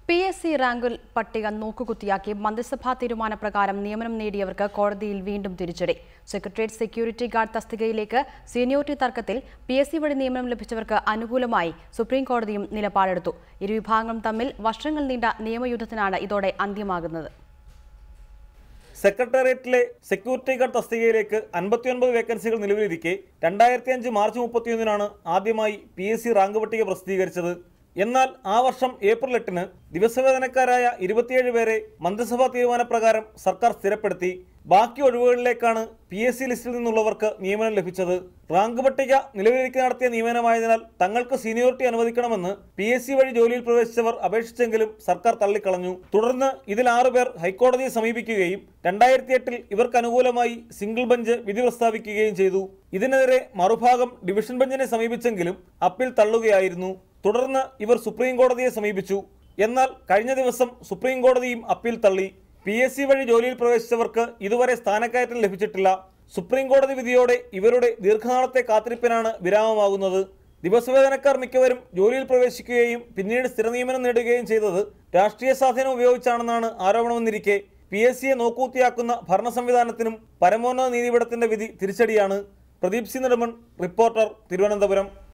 PSC റാങ്കിൽ പട്ടിക നോക്കുകുത്തിയാക്കി മന്ത്രിസഭാ തീരുമാനപ്രകാരം നിയമനം നേടിയവർക്ക് കോടതിയിൽ വീണ്ടും തിരിച്ചടി. സെക്രട്ടേറിയറ്റ് സെക്യൂരിറ്റി ഗാർഡ് തസ്തികയിലേക്ക് സീനിയോറിറ്റി തർക്കത്തിൽ PSC വഴി നിയമനം ലഭിച്ചവർക്ക് അനുകൂലമായി സുപ്രീം കോടതിയും നിലപാടെടുത്തു. ഇരുവിഭാഗങ്ങളും തമ്മിൽ വർഷങ്ങൾ നീണ്ട നിയമയുദ്ധത്തിനാണ് ഇതോടെ അന്ത്യമാകുന്നത്. സെക്രട്ടേറിയറ്റിലെ സെക്യൂരിറ്റി ഗാർഡ് തസ്തികയിലേക്ക് 59 വേക്കൻസികൾ നിലവിലിരിക്കെ 2005 മാർച്ച് 31-നാണ് ആദ്യമായി PSC റാങ്ക് പട്ടിക പ്രസിദ്ധീകരിച്ചത്. എന്നാൽ ആ വർഷം ഏപ്രിൽ 8-ന് ദിവസവേതനക്കാരായ 27 പേരെ മന്ത്രിസഭാ തീരുമാനപ്രകാരം സർക്കാർ സ്ഥിരപ്പെടുത്തി. ബാക്കി ഒഴിവുകളിലേക്കാണ് PSC ലിസ്റ്റിൽ നിന്നുള്ളവർക്ക് നിയമനം ലഭിച്ചത്. റാങ്ക് പട്ടിക നിലവിലേക്ക് നടത്തിയ നിയമനമായതിനാൽ തങ്ങൾക്ക് സീനിയോറിറ്റി അനുവദിക്കണമെന്ന് PSC വഴി ജോലിയിൽ പ്രവേശിച്ചവർ അപേക്ഷിച്ചെങ്കിലും സർക്കാർ തള്ളിക്കളഞ്ഞു. തുടർന്ന് ഇതിൽ 6 പേർ ഹൈക്കോടതിയെ സമീപിക്കുകയും 2008-ൽ ഇവർക്ക് അനുകൂലമായി സിംഗിൾ ബെഞ്ച് വിധി പ്രസ്താവിക്കുകയും ചെയ്തു. ഇതിനെതിരെ മറുഭാഗം ഡിവിഷൻ ബെഞ്ചിനെ സമീപിച്ചെങ്കിലും അപ്പീൽ തള്ളുകയായിരുന്നു. തുടർന്ന് ഇവർ സുപ്രീം കോടതിയെ സമീപിച്ചു. എന്നാൽ കഴിഞ്ഞ ദിവസം സുപ്രീം കോടതിയും അപ്പീൽ തള്ളി. PSC വഴി ജോലിയിൽ പ്രവേശിച്ചവർക്ക് ഇതുവരെ സ്ഥാനക്കയറ്റം ലഭിച്ചിട്ടില്ല. സുപ്രീം കോടതി വിധിയോടെ ഇവരുടെ ദീർഘനാളത്തെ കാത്തിരിപ്പിനാണ് വിരാമമാകുന്നത്. ദിവസവേതനക്കാർ മിക്കവരും ജോലിയിൽ പ്രവേശിക്കുകയും പിന്നീട് സ്ഥിര നിയമനം നേടുകയും ചെയ്തത് രാഷ്ട്രീയ സ്വാധീനം ഉപയോഗിച്ചാണെന്നാണ് ആരോപണമെന്നിരിക്കെ PSCയെ നോക്കുകുത്തിയാക്കുന്ന ഭരണ സംവിധാനത്തിനും പരമോന്നത നീതിപീഠത്തിന്റെ വിധി തിരിച്ചടിയാണ്. Pradeep C Nedumon, reporter, Thiruvananthapuram.